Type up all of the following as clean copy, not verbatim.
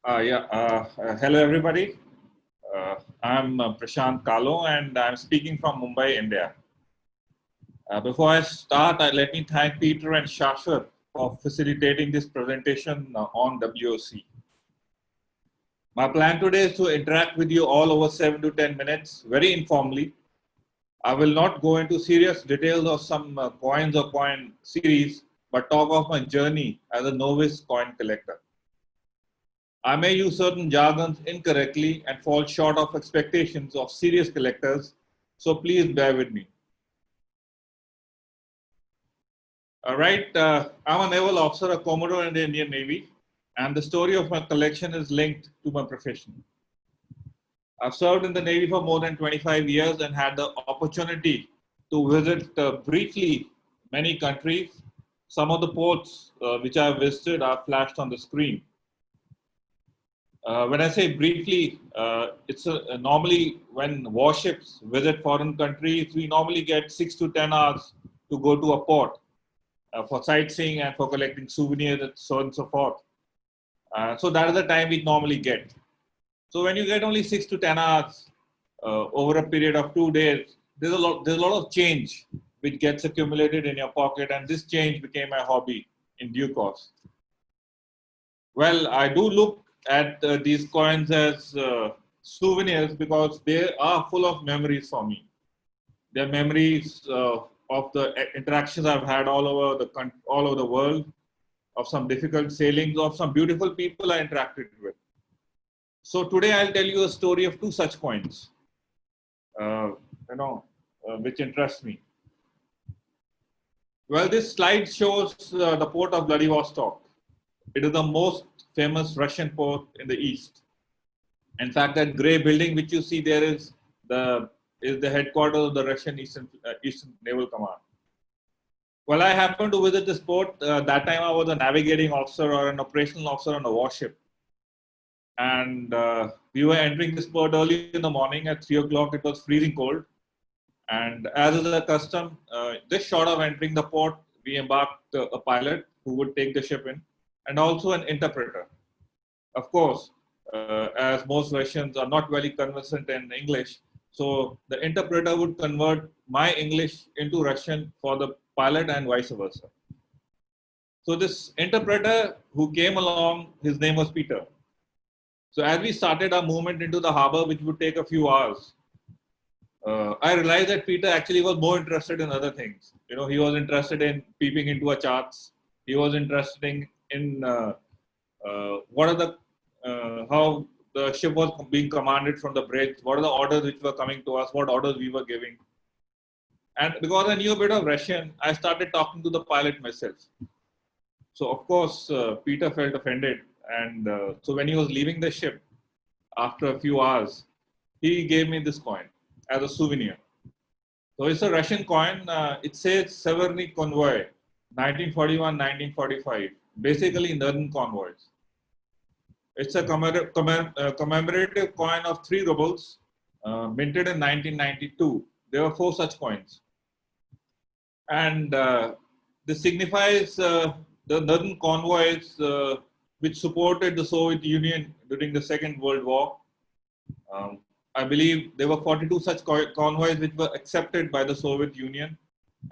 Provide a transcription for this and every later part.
Hello, everybody. I'm Prashant Kahlon, and I'm speaking from Mumbai, India. Before I start, let me thank Peter and Shashwat for facilitating this presentation on WOC. My plan today is to interact with you all over 7 to 10 minutes, very informally. I will not go into serious details of some coins or coin series, but talk of my journey as a novice coin collector. I may use certain jargons incorrectly and fall short of expectations of serious collectors, so please bear with me. All right, I'm a naval officer, a Commodore in the Indian Navy, and the story of my collection is linked to my profession. I've served in the Navy for more than 25 years and had the opportunity to visit briefly many countries. Some of the ports which I've visited are flashed on the screen. When I say briefly, it's normally when warships visit foreign countries, we normally get 6 to 10 hours to go to a port for sightseeing and for collecting souvenirs and so on and so forth. So that is the time we normally get. So when you get only 6 to 10 hours over a period of 2 days, there's a lot of change which gets accumulated in your pocket, and this change became my hobby in due course. Well, I do look at these coins as souvenirs because they are full of memories for me. They're memories of the interactions I've had all over the world, of some difficult sailings, of some beautiful people I interacted with. So today I'll tell you a story of two such coins, which interest me. Well, this slide shows the port of Vladivostok. It is the most famous Russian port in the east. In fact, that gray building which you see there is the headquarters of the Russian Eastern Naval Command. Well, I happened to visit this port. That time I was a navigating officer or an operational officer on a warship. And we were entering this port early in the morning at 3 o'clock. It was freezing cold. And as is the custom, just short of entering the port, we embarked a pilot who would take the ship in, and also an interpreter. Of course, as most Russians are not very conversant in English, so the interpreter would convert my English into Russian for the pilot and vice versa. So this interpreter who came along, his name was Peter. So as we started our movement into the harbor, which would take a few hours, I realized that Peter actually was more interested in other things. You know, he was interested in peeping into our charts. He was interested in what are the how the ship was being commanded from the bridge. What are the orders which were coming to us? What orders we were giving? And because I knew a bit of Russian, I started talking to the pilot myself. So of course, Peter felt offended, and so when he was leaving the ship after a few hours, he gave me this coin as a souvenir. So it's a Russian coin. It says Severny Convoy, 1941-1945, basically Northern convoys. It's a commemorative coin of 3 rubles, minted in 1992. There were 4 such coins. And this signifies the Northern convoys which supported the Soviet Union during the Second World War. I believe there were 42 such convoys which were accepted by the Soviet Union,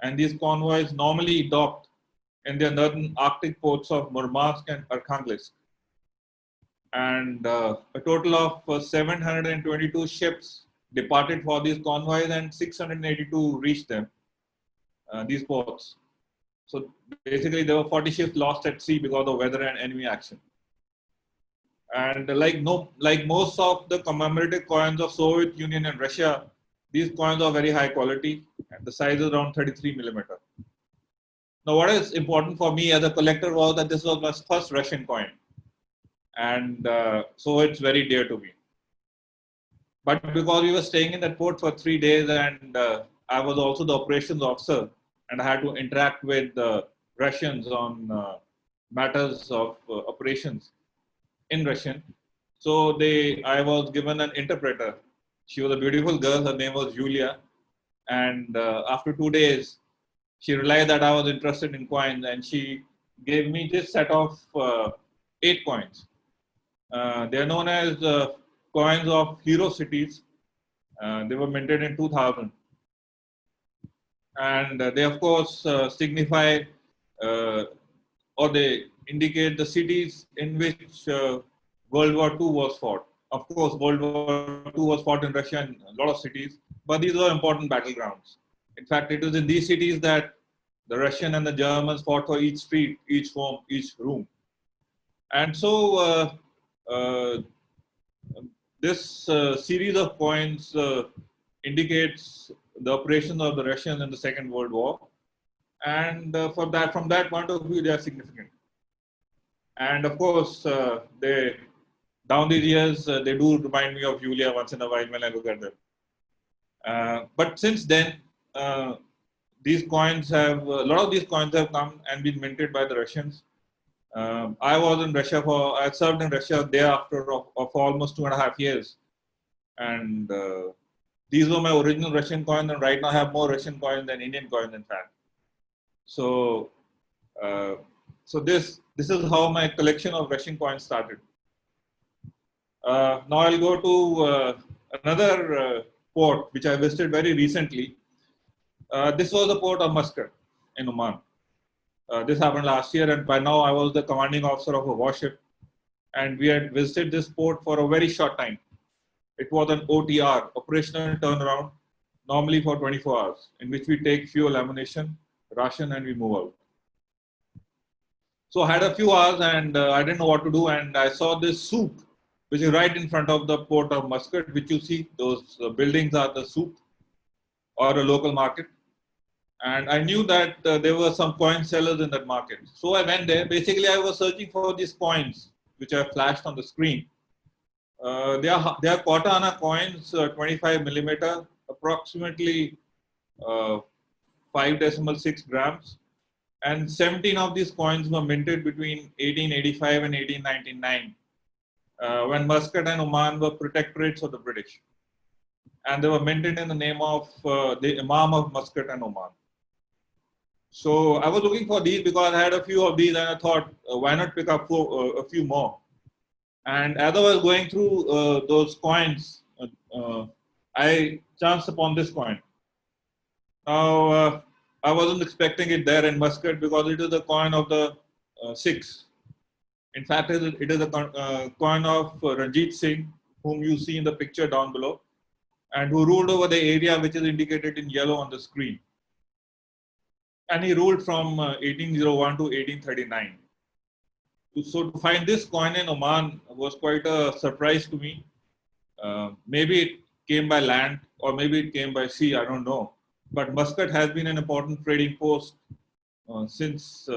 and these convoys normally docked in the northern Arctic ports of Murmansk and Arkhangelsk. And a total of 722 ships departed for these convoys, and 682 reached them, these ports. So basically, there were 40 ships lost at sea because of weather and enemy action. And like most of the commemorative coins of Soviet Union and Russia, these coins are very high quality, and the size is around 33 millimeter. Now, what is important for me as a collector was that this was my first Russian coin, and so it's very dear to me. But because we were staying in that port for 3 days, and I was also the operations officer, and I had to interact with Russians on matters of operations in Russian. So I was given an interpreter. She was a beautiful girl. Her name was Julia. And after 2 days, she realized that I was interested in coins, and she gave me this set of 8 coins. They are known as coins of hero cities. They were minted in 2000. And they, of course, signify or they indicate the cities in which World War II was fought. Of course, World War II was fought in Russia and a lot of cities, but these are important battlegrounds. In fact, it was in these cities that the Russian and the Germans fought for each street, each home, each room. And so uh, this series of coins indicates the operations of the Russians in the Second World War. And from that point of view, they are significant. And of course, they down these years, they do remind me of Julia once in a while when I look at them. But since then, these coins have a lot of these coins have come and been minted by the Russians. I was in Russia I served in Russia thereafter of almost 2.5 years, and these were my original Russian coins, and right now I have more Russian coins than Indian coins, in fact. So, so this is how my collection of Russian coins started. Now I'll go to another port which I visited very recently. This was the port of Muscat in Oman. This happened last year, and by now I was the commanding officer of a warship, and we had visited this port for a very short time. It was an OTR, operational turnaround, normally for 24 hours, in which we take fuel, ammunition, ration, and we move out. So I had a few hours, and I didn't know what to do, and I saw this souk, which is right in front of the port of Muscat, which you see, those buildings are the souk or a local market. And I knew that there were some coin sellers in that market. So I went there. Basically, I was searching for these coins, which are flashed on the screen. They are quarter anna coins, 25 millimeter, approximately 5.6 grams. And 17 of these coins were minted between 1885 and 1899, when Muscat and Oman were protectorates of the British. And they were minted in the name of the Imam of Muscat and Oman. So I was looking for these because I had a few of these, and I thought, why not pick up a few more? And as I was going through those coins, I chanced upon this coin. Now, I wasn't expecting it there in Muscat because it is a coin of the Sikhs. In fact, it is a coin of Ranjit Singh, whom you see in the picture down below, and who ruled over the area which is indicated in yellow on the screen. And he ruled from 1801 to 1839. So to find this coin in Oman was quite a surprise to me. Maybe it came by land or maybe it came by sea, I don't know. But Muscat has been an important trading post since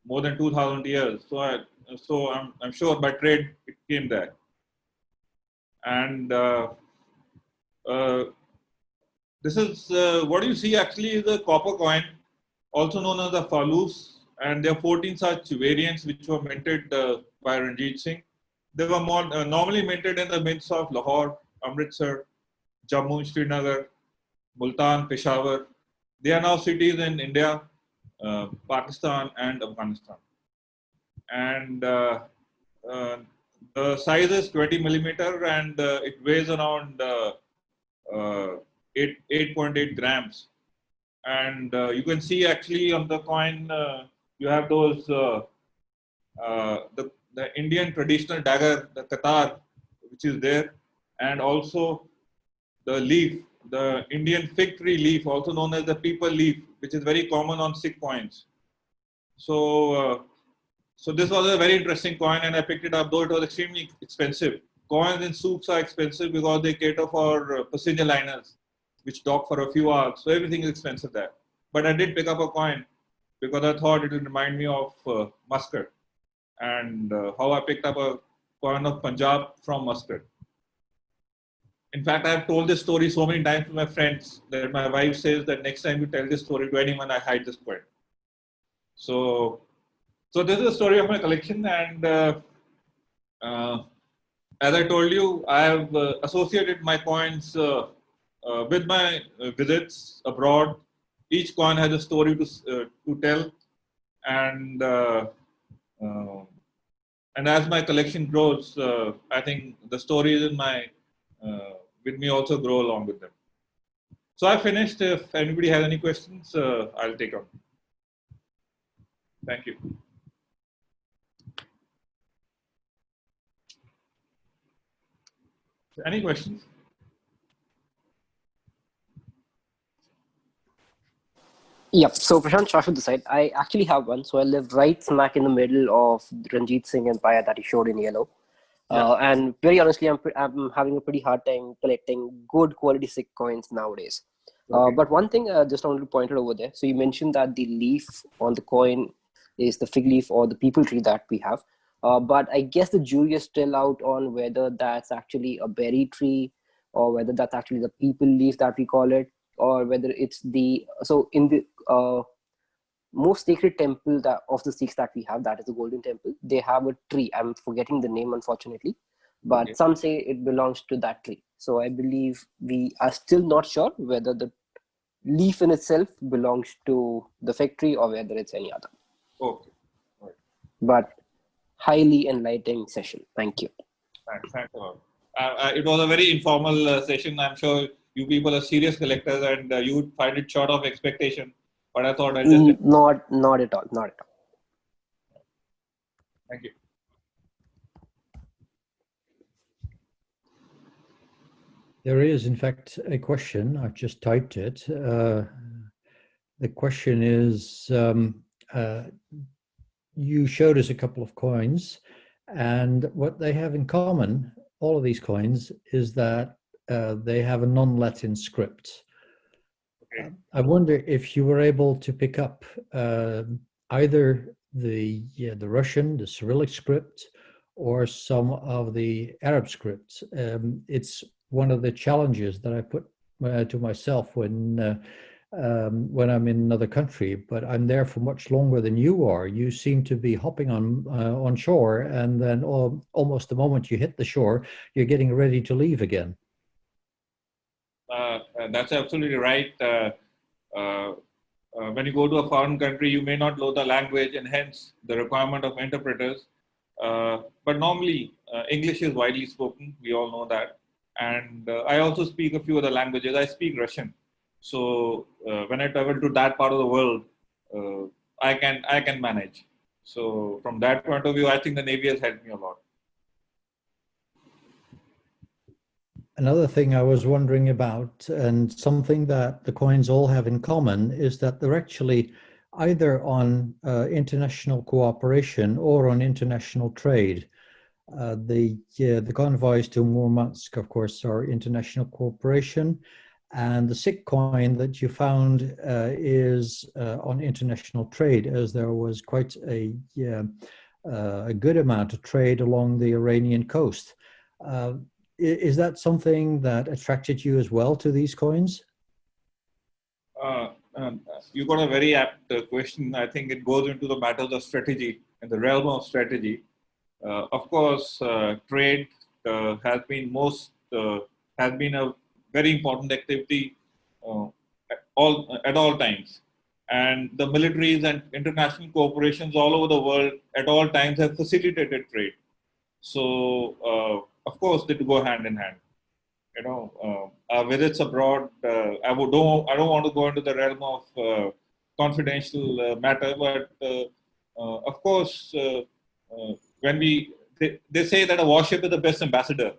more than 2,000 years. So I'm sure by trade it came there. And this is what you see actually is a copper coin, also known as the falus, and there are 14 such variants which were minted by Ranjit Singh. They were normally minted in the mints of Lahore, Amritsar, Jammu, Srinagar, Multan, Peshawar. They are now cities in India, Pakistan, and Afghanistan. And the size is 20 millimeter, and it weighs around 8.8 grams. And you can see actually on the coin, you have those, the Indian traditional dagger, the Qatar, which is there, and also the leaf, the Indian fig tree leaf, also known as the peepal leaf, which is very common on Sikh coins. So, so this was a very interesting coin, and I picked it up, though it was extremely expensive. Coins in souks are expensive because they cater for passenger liners, which dock for a few hours. So everything is expensive there. But I did pick up a coin because I thought it would remind me of Muscat and how I picked up a coin of Punjab from Muscat. In fact, I have told this story so many times to my friends that my wife says that next time you tell this story to anyone, I hide this coin. So this is the story of my collection, and as I told you, I have associated my coins with my visits abroad. Each coin has a story to tell, and and as my collection grows, I think the stories in my with me also grow along with them. So I finished. If anybody has any questions, I'll take them. Thank you. Any questions? Yep. So Prashant, Shashwat this side. I actually have one. So I live right smack in the middle of Ranjit Singh Empire that he showed in yellow. And very honestly, I'm having a pretty hard time collecting good quality Sikh coins nowadays. Okay. But one thing I just wanted to point out over there. So you mentioned that the leaf on the coin is the fig leaf or the people tree that we have. But I guess the jury is still out on whether that's actually a berry tree or whether that's actually the people leaf that we call it, or whether it's the, so in the most sacred temple that of the Sikhs that we have, that is the Golden Temple, they have a tree. I'm forgetting the name, unfortunately, but Okay. some say it belongs to that tree. So I believe we are still not sure whether the leaf in itself belongs to the fig tree or whether it's any other. Okay. Right. But highly enlightening session. Thank you. Thanks a lot. It was a very informal session. I'm sure you people are serious collectors and you would find it short of expectation. But I thought I'll just... Not at all. Not at all. Thank you. There is, in fact, a question. I've just typed it. The question is, you showed us a couple of coins, and what they have in common, all of these coins, is that they have a non-Latin script. Okay. I wonder if you were able to pick up either the Russian, the Cyrillic script, or some of the Arab scripts. It's one of the challenges that I put to myself when I'm in another country, but I'm there for much longer than you are. You seem to be hopping on shore, and then almost the moment you hit the shore, you're getting ready to leave again. That's absolutely right. When you go to a foreign country, you may not know the language, and hence the requirement of interpreters. But normally, English is widely spoken. We all know that. And I also speak a few other languages. I speak Russian. So when I travel to that part of the world, I can manage. So from that point of view, I think the Navy has helped me a lot. Another thing I was wondering about, and something that the coins all have in common, is that they're actually either on international cooperation or on international trade. The convoys to Murmansk, of course, are international cooperation, and the Sikh coin that you found is on international trade, as there was quite a good amount of trade along the Iranian coast. Is that something that attracted you as well to these coins? You got a very apt question. I think it goes into the matters of strategy, in the realm of strategy. Of course, trade has been a very important activity at all times, and the militaries and international corporations all over the world at all times have facilitated trade. So, of course, they go hand in hand. You know, our visits abroad. I don't want to go into the realm of confidential matter, but of course, when they say that a warship is the best ambassador.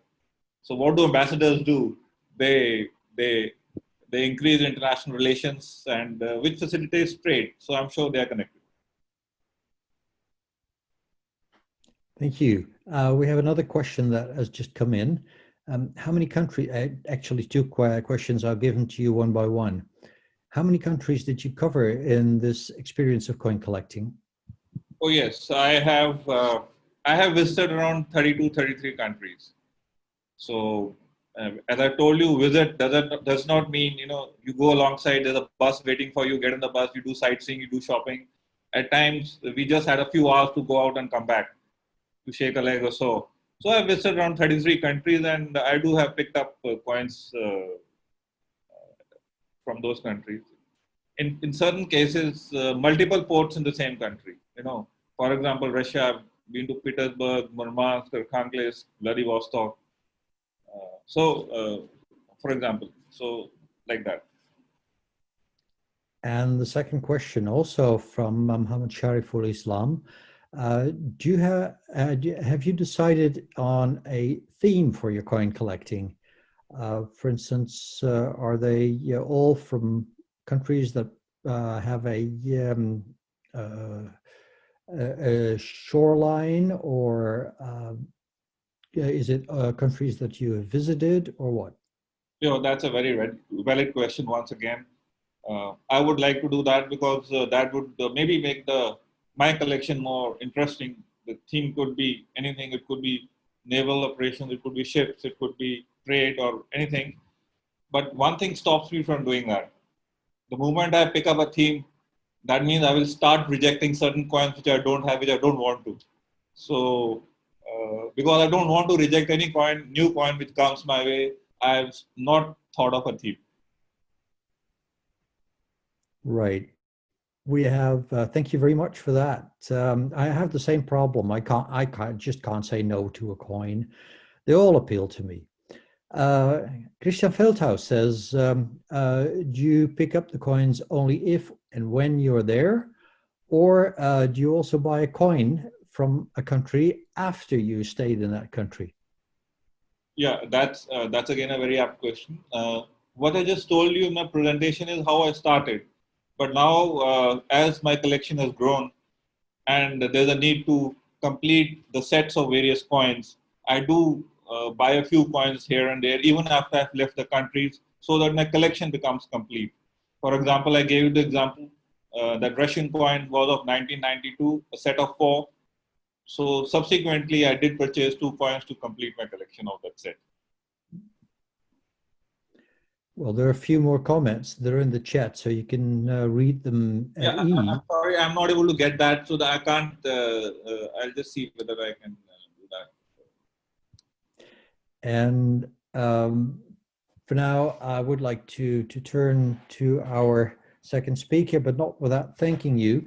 So, what do ambassadors do? They increase international relations, and which facilitates trade. So, I'm sure they are connected. Thank you. We have another question that has just come in. How many countries, actually two questions are given to you one by one. How many countries did you cover in this experience of coin collecting? Oh yes, I have visited around 32, 33 countries. So as I told you, visit does not mean, you know, you go alongside, there's a bus waiting for you, get in the bus, you do sightseeing, you do shopping. At times, we just had a few hours to go out and come back to shake a leg or so. So I visited around 33 countries, and I do have picked up coins from those countries. In certain cases, multiple ports in the same country. You know, for example, Russia, I've been to Petersburg, Murmansk, Arkhangelsk, Vladivostok. For example, so like that. And the second question, also from Muhammad Shariful Islam, have you decided on a theme for your coin collecting? For instance, are they all from countries that have a shoreline, or is it countries that you have visited, or what? That's a very valid question once again. I would like to do that because that would maybe make my collection more interesting. The theme could be anything. It could be naval operations, it could be ships, it could be trade or anything. But one thing stops me from doing that. The moment I pick up a theme, that means I will start rejecting certain coins which I don't have, which I don't want to. So, because I don't want to reject any new coin which comes my way, I've not thought of a theme. Right. We have. Thank you very much for that. I have the same problem. I just can't say no to a coin. They all appeal to me. Christian Feldhaus says, do you pick up the coins only if and when you're there, or do you also buy a coin from a country after you stayed in that country? Yeah, that's again a very apt question. What I just told you in my presentation is how I started. But now, as my collection has grown and there's a need to complete the sets of various coins, I do buy a few coins here and there, even after I've left the countries, so that my collection becomes complete. For example, I gave you the example that Russian coin was of 1992, a set of 4. So subsequently, I did purchase 2 coins to complete my collection of that set. Well, there are a few more comments. They're in the chat, so you can read them. I'm sorry, I'm not able to get that, so that I can't. I'll just see whether I can do that. And for now, I would like to turn to our second speaker, but not without thanking you.